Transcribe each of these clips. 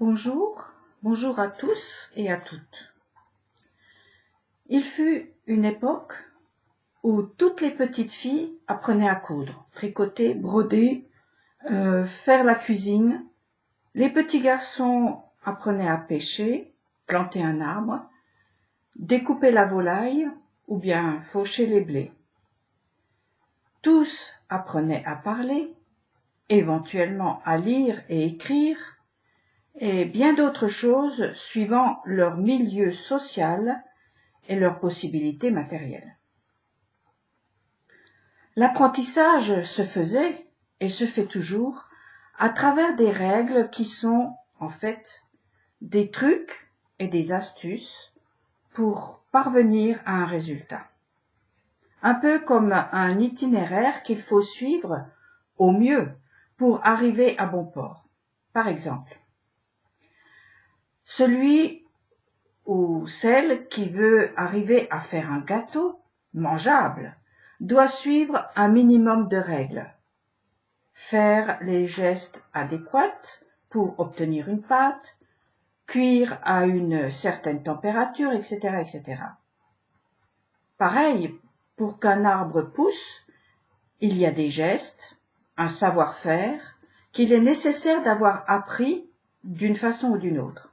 Bonjour à tous et à toutes. Il fut une époque où toutes les petites filles apprenaient à coudre, tricoter, broder, faire la cuisine. Les petits garçons apprenaient à pêcher, planter un arbre, découper la volaille ou bien faucher les blés. Tous apprenaient à parler, éventuellement à lire et écrire, et bien d'autres choses suivant leur milieu social et leurs possibilités matérielles. L'apprentissage se faisait et se fait toujours à travers des règles qui sont en fait des trucs et des astuces pour parvenir à un résultat. Un peu comme un itinéraire qu'il faut suivre au mieux pour arriver à bon port. Par exemple, celui ou celle qui veut arriver à faire un gâteau mangeable doit suivre un minimum de règles. Faire les gestes adéquats pour obtenir une pâte, cuire à une certaine température, etc., etc. Pareil, pour qu'un arbre pousse, il y a des gestes, un savoir-faire qu'il est nécessaire d'avoir appris d'une façon ou d'une autre.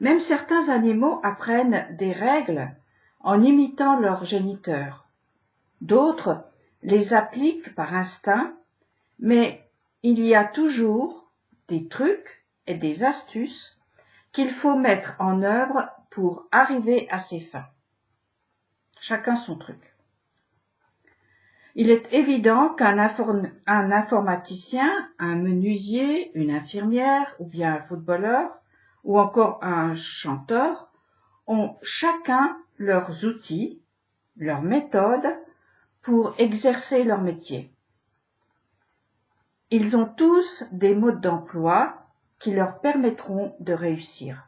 Même certains animaux apprennent des règles en imitant leurs géniteurs. D'autres les appliquent par instinct, mais il y a toujours des trucs et des astuces qu'il faut mettre en œuvre pour arriver à ses fins. Chacun son truc. Il est évident qu'un informaticien, un menuisier, une infirmière ou bien un footballeur ou encore un chanteur ont chacun leurs outils, leurs méthodes pour exercer leur métier. Ils ont tous des modes d'emploi qui leur permettront de réussir.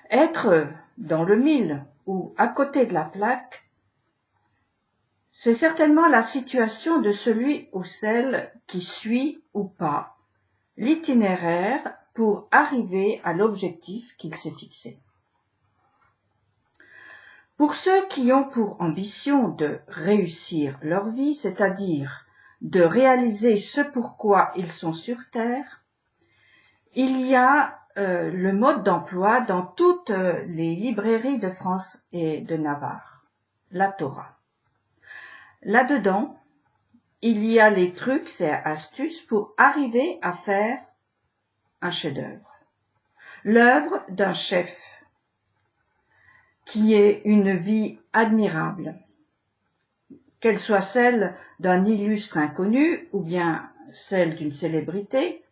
Être dans le mille ou à côté de la plaque, c'est certainement la situation de celui ou celle qui suit ou pas l'itinéraire pour arriver à l'objectif qu'il s'est fixé. Pour ceux qui ont pour ambition de réussir leur vie, c'est-à-dire de réaliser ce pourquoi ils sont sur Terre, il y a le mode d'emploi dans toutes les librairies de France et de Navarre, la Torah. Là-dedans, il y a les trucs et astuces pour arriver à faire un chef-d'œuvre. L'œuvre d'un chef, qui est une vie admirable, qu'elle soit celle d'un illustre inconnu ou bien celle d'une célébrité,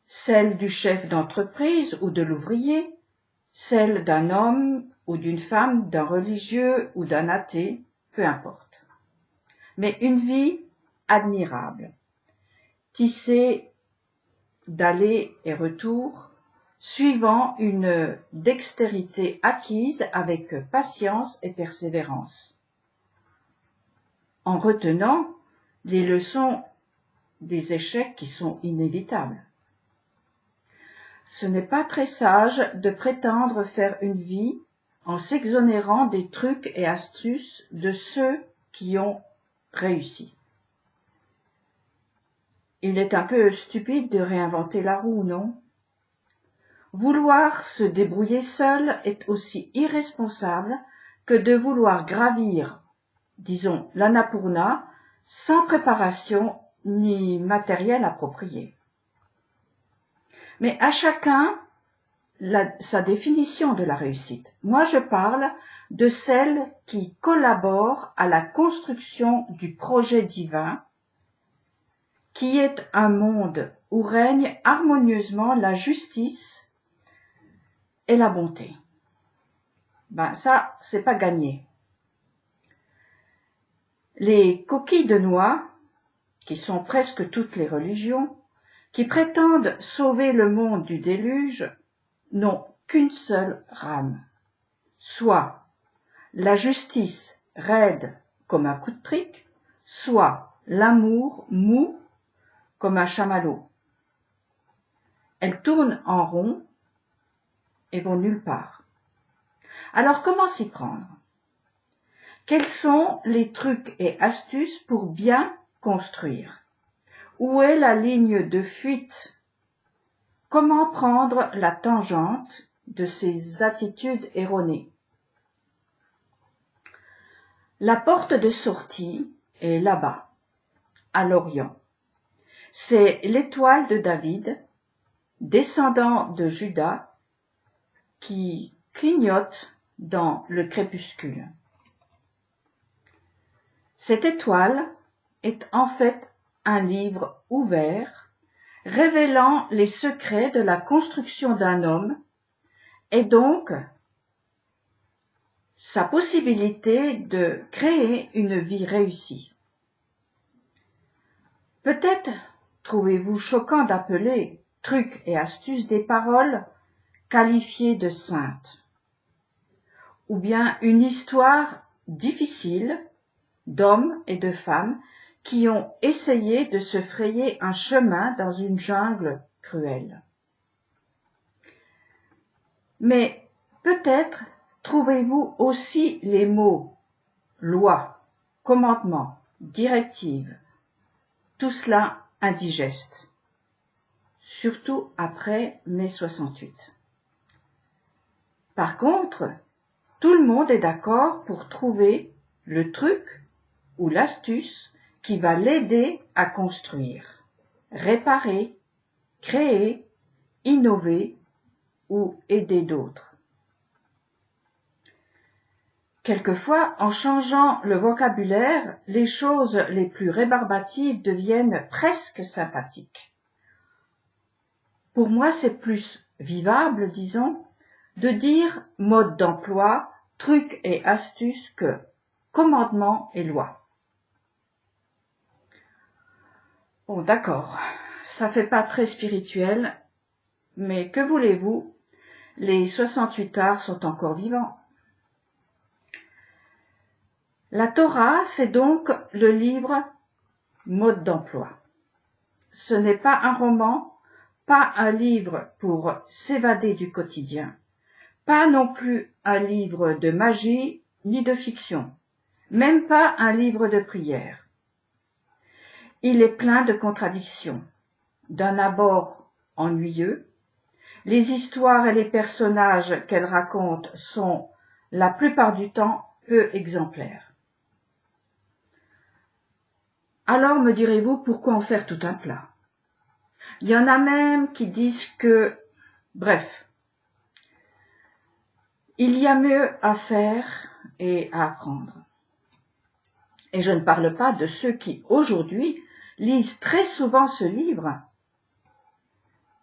celle du chef d'entreprise ou de l'ouvrier, celle d'un homme ou d'une femme, d'un religieux ou d'un athée, peu importe. Mais une vie admirable, tissée d'allers et retours, suivant une dextérité acquise avec patience et persévérance, en retenant les leçons des échecs qui sont inévitables. Ce n'est pas très sage de prétendre faire une vie en s'exonérant des trucs et astuces de ceux qui ont réussi. Il est un peu stupide de réinventer la roue, non ? Vouloir se débrouiller seul est aussi irresponsable que de vouloir gravir, disons, l'Annapurna, sans préparation ni matériel approprié. Mais à chacun sa définition de la réussite. Moi, je parle de celle qui collabore à la construction du projet divin, qui est un monde où règne harmonieusement la justice et la bonté. Ça, c'est pas gagné. Les coquilles de noix, qui sont presque toutes les religions, qui prétendent sauver le monde du déluge, n'ont qu'une seule rame, soit la justice raide comme un coup de trick, soit l'amour mou comme un chamallow. Elles tournent en rond et vont nulle part. Alors comment s'y prendre? Quels sont les trucs et astuces pour bien construire? Où est la ligne de fuite? Comment prendre la tangente de ces attitudes erronées? La porte de sortie est là-bas, à l'Orient. C'est l'étoile de David, descendant de Juda, qui clignote dans le crépuscule. Cette étoile est en fait un livre ouvert, révélant les secrets de la construction d'un homme et donc sa possibilité de créer une vie réussie. Peut-être trouvez-vous choquant d'appeler trucs et astuces des paroles qualifiées de saintes, ou bien une histoire difficile d'hommes et de femmes qui ont essayé de se frayer un chemin dans une jungle cruelle. Mais peut-être trouvez-vous aussi les mots loi, commandement, directive, tout cela indigeste, surtout après mai 68. Par contre, tout le monde est d'accord pour trouver le truc ou l'astuce qui va l'aider à construire, réparer, créer, innover ou aider d'autres. Quelquefois, en changeant le vocabulaire, les choses les plus rébarbatives deviennent presque sympathiques. Pour moi, c'est plus vivable, disons, de dire mode d'emploi, trucs et astuces que commandement et loi. Bon, d'accord, ça fait pas très spirituel, mais que voulez-vous, les 68 arts sont encore vivants. La Torah, c'est donc le livre mode d'emploi. Ce n'est pas un roman, pas un livre pour s'évader du quotidien, pas non plus un livre de magie ni de fiction, même pas un livre de prière. Il est plein de contradictions, d'un abord ennuyeux. Les histoires et les personnages qu'elle raconte sont, la plupart du temps, peu exemplaires. Alors me direz-vous, pourquoi en faire tout un plat? Il y en a même qui disent que, bref, il y a mieux à faire et à apprendre. Et je ne parle pas de ceux qui, aujourd'hui, lisent très souvent ce livre.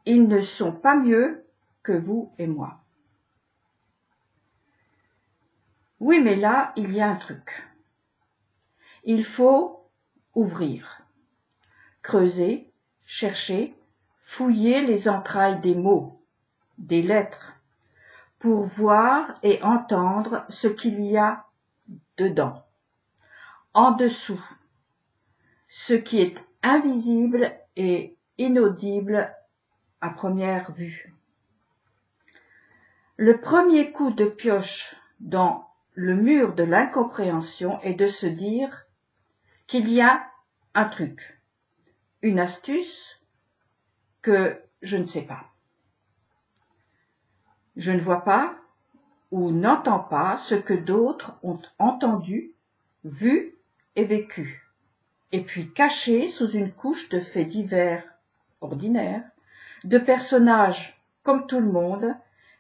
Ils ne sont pas mieux que vous et moi. Oui, mais là, il y a un truc. Il faut ouvrir, creuser, chercher, fouiller les entrailles des mots, des lettres, pour voir et entendre ce qu'il y a dedans, en dessous, ce qui est invisible et inaudible à première vue. Le premier coup de pioche dans le mur de l'incompréhension est de se dire qu'il y a un truc, une astuce que je ne sais pas. Je ne vois pas ou n'entends pas ce que d'autres ont entendu, vu et vécu, et puis caché sous une couche de faits divers ordinaires, de personnages comme tout le monde,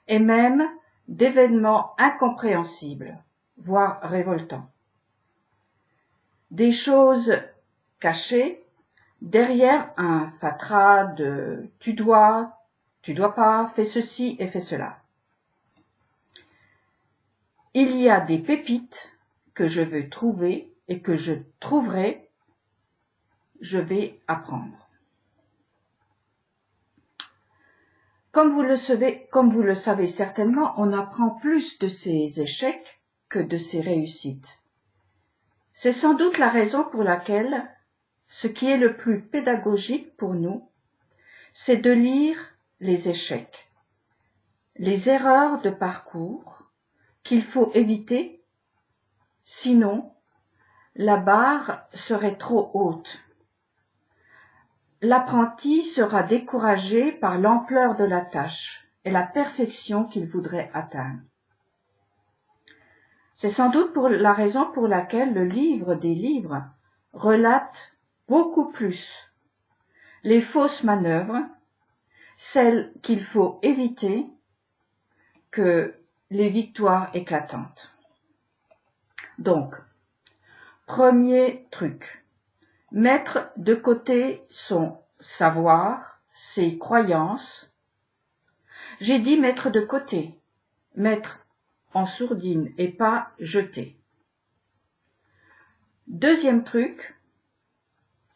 et même d'événements incompréhensibles, voire révoltants. Des choses cachées derrière un fatras de tu dois pas, fais ceci et fais cela. Il y a des pépites que je veux trouver et que je trouverai, je vais apprendre. Comme vous le savez certainement, on apprend plus de ses échecs que de ses réussites. C'est sans doute la raison pour laquelle ce qui est le plus pédagogique pour nous, c'est de lire les échecs, les erreurs de parcours qu'il faut éviter, sinon la barre serait trop haute. L'apprenti sera découragé par l'ampleur de la tâche et la perfection qu'il voudrait atteindre. C'est sans doute pour la raison pour laquelle le livre des livres relate beaucoup plus les fausses manœuvres, celles qu'il faut éviter, que les victoires éclatantes. Donc, premier truc, mettre de côté son savoir, ses croyances. J'ai dit mettre de côté, mettre en sourdine et pas jeter. Deuxième truc,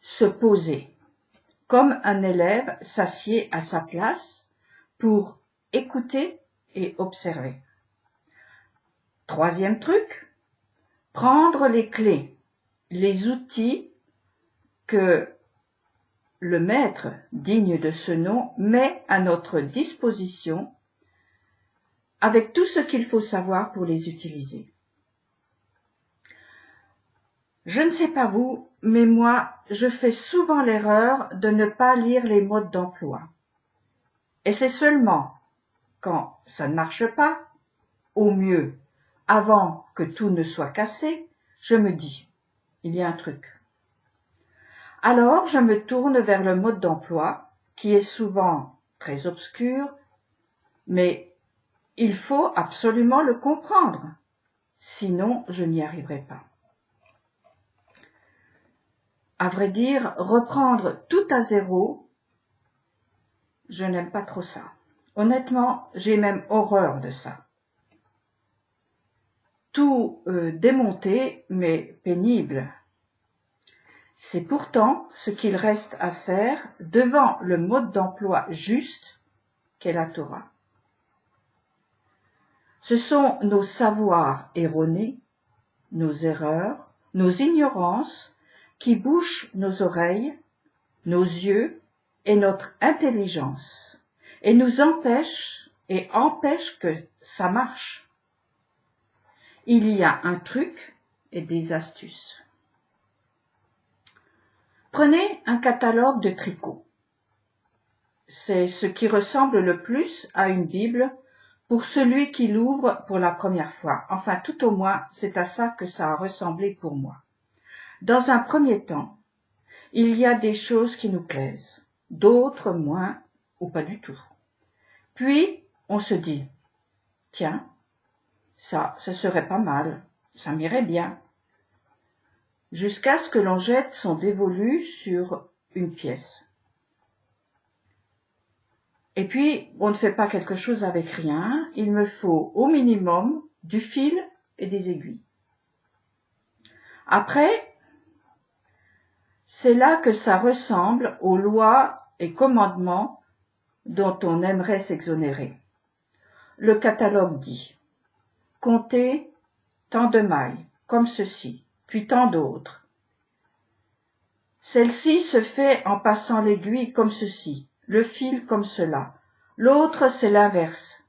se poser, comme un élève s'assied à sa place pour écouter et observer. Troisième truc, prendre les clés, les outils que le maître, digne de ce nom, met à notre disposition avec tout ce qu'il faut savoir pour les utiliser. Je ne sais pas vous, mais moi, je fais souvent l'erreur de ne pas lire les modes d'emploi. Et c'est seulement quand ça ne marche pas, au mieux, avant que tout ne soit cassé, je me dis, il y a un truc. Alors, je me tourne vers le mode d'emploi, qui est souvent très obscur, mais il faut absolument le comprendre, sinon je n'y arriverai pas. À vrai dire, reprendre tout à zéro, je n'aime pas trop ça. Honnêtement, j'ai même horreur de ça. Tout démonter, mais pénible. C'est pourtant ce qu'il reste à faire devant le mode d'emploi juste qu'est la Torah. Ce sont nos savoirs erronés, nos erreurs, nos ignorances qui bouchent nos oreilles, nos yeux et notre intelligence et nous empêchent que ça marche. Il y a un truc et des astuces. Prenez un catalogue de tricot. C'est ce qui ressemble le plus à une Bible pour celui qui l'ouvre pour la première fois. Enfin, tout au moins, c'est à ça que ça a ressemblé pour moi. Dans un premier temps, il y a des choses qui nous plaisent, d'autres moins ou pas du tout. Puis, on se dit, tiens, ça serait pas mal, ça m'irait bien. Jusqu'à ce que l'on jette son dévolu sur une pièce. Et puis, on ne fait pas quelque chose avec rien, il me faut au minimum du fil et des aiguilles. Après, c'est là que ça ressemble aux lois et commandements dont on aimerait s'exonérer. Le catalogue dit « Comptez tant de mailles, comme ceci, puis tant d'autres. Celle-ci se fait en passant l'aiguille comme ceci, le fil comme cela. L'autre, c'est l'inverse.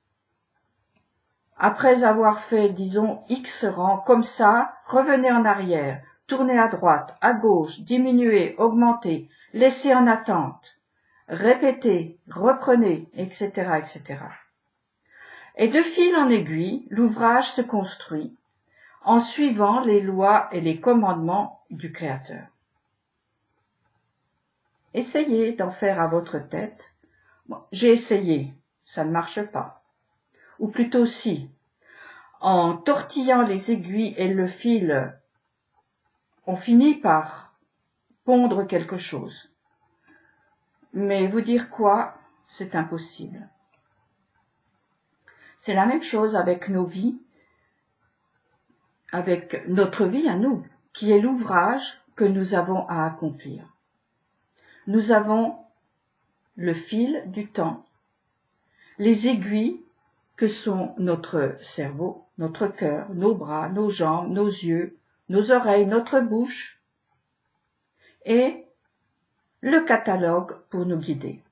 Après avoir fait, disons, X rangs comme ça, revenez en arrière, tournez à droite, à gauche, diminuez, augmentez, laissez en attente, répétez, reprenez, etc., etc. Et de fil en aiguille, l'ouvrage se construit en suivant les lois et les commandements du Créateur. Essayez d'en faire à votre tête. Bon, j'ai essayé, ça ne marche pas. Ou plutôt si, en tortillant les aiguilles et le fil, on finit par pondre quelque chose. Mais vous dire quoi, c'est impossible. C'est la même chose avec nos vies, avec notre vie à nous, qui est l'ouvrage que nous avons à accomplir. Nous avons le fil du temps, les aiguilles que sont notre cerveau, notre cœur, nos bras, nos jambes, nos yeux, nos oreilles, notre bouche, et le catalogue pour nous guider.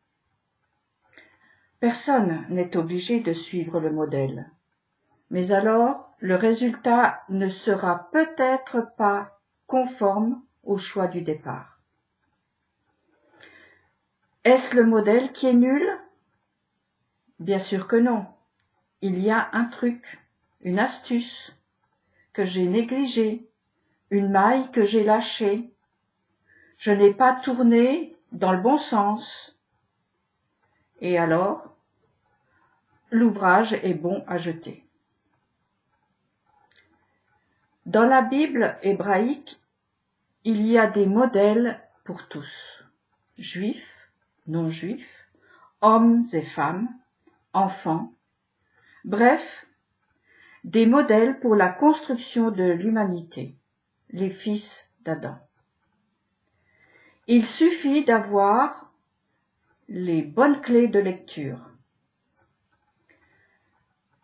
Personne n'est obligé de suivre le modèle. Mais alors, le résultat ne sera peut-être pas conforme au choix du départ. Est-ce le modèle qui est nul? Bien sûr que non. Il y a un truc, une astuce que j'ai négligée, une maille que j'ai lâchée. Je n'ai pas tourné dans le bon sens. Et alors, l'ouvrage est bon à jeter. Dans la Bible hébraïque, il y a des modèles pour tous, juifs, non-juifs, hommes et femmes, enfants, bref, des modèles pour la construction de l'humanité, les fils d'Adam. Il suffit d'avoir les bonnes clés de lecture.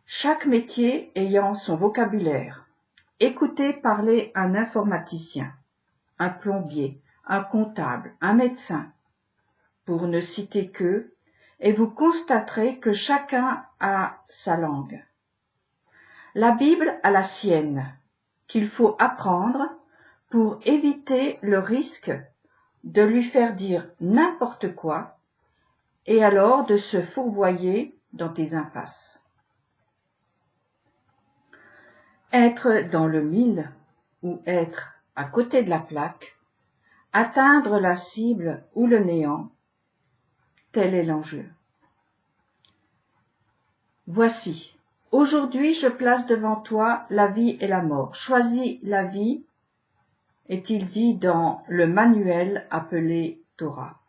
Chaque métier ayant son vocabulaire. Écoutez parler un informaticien, un plombier, un comptable, un médecin, pour ne citer qu'eux, et vous constaterez que chacun a sa langue. La Bible a la sienne, qu'il faut apprendre pour éviter le risque de lui faire dire n'importe quoi et alors de se fourvoyer dans des impasses. Être dans le mille ou être à côté de la plaque, atteindre la cible ou le néant, tel est l'enjeu. Voici, aujourd'hui je place devant toi la vie et la mort. Choisis la vie, est-il dit dans le manuel appelé Torah.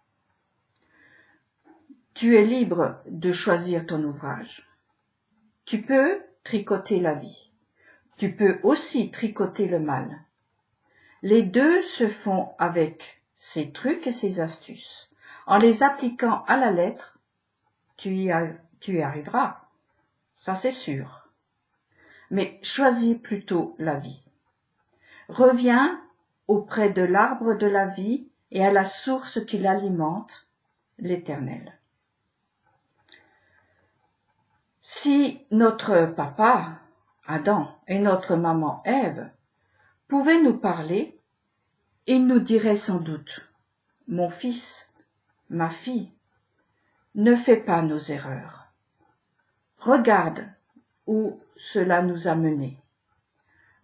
Tu es libre de choisir ton ouvrage. Tu peux tricoter la vie. Tu peux aussi tricoter le mal. Les deux se font avec ses trucs et ses astuces. En les appliquant à la lettre, tu y arriveras, ça c'est sûr. Mais choisis plutôt la vie. Reviens auprès de l'arbre de la vie et à la source qui l'alimente, l'Éternel. Si notre papa, Adam, et notre maman, Ève, pouvaient nous parler, ils nous diraient sans doute, « Mon fils, ma fille, ne fais pas nos erreurs. Regarde où cela nous a menés.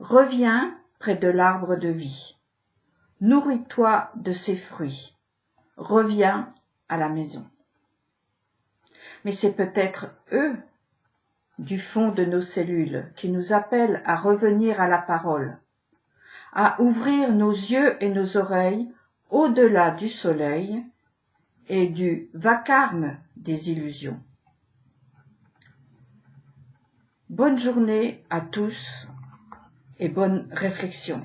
Reviens près de l'arbre de vie. Nourris-toi de ses fruits. Reviens à la maison. » Mais c'est peut-être eux, du fond de nos cellules, qui nous appellent à revenir à la parole, à ouvrir nos yeux et nos oreilles au-delà du soleil et du vacarme des illusions. Bonne journée à tous et bonne réflexion.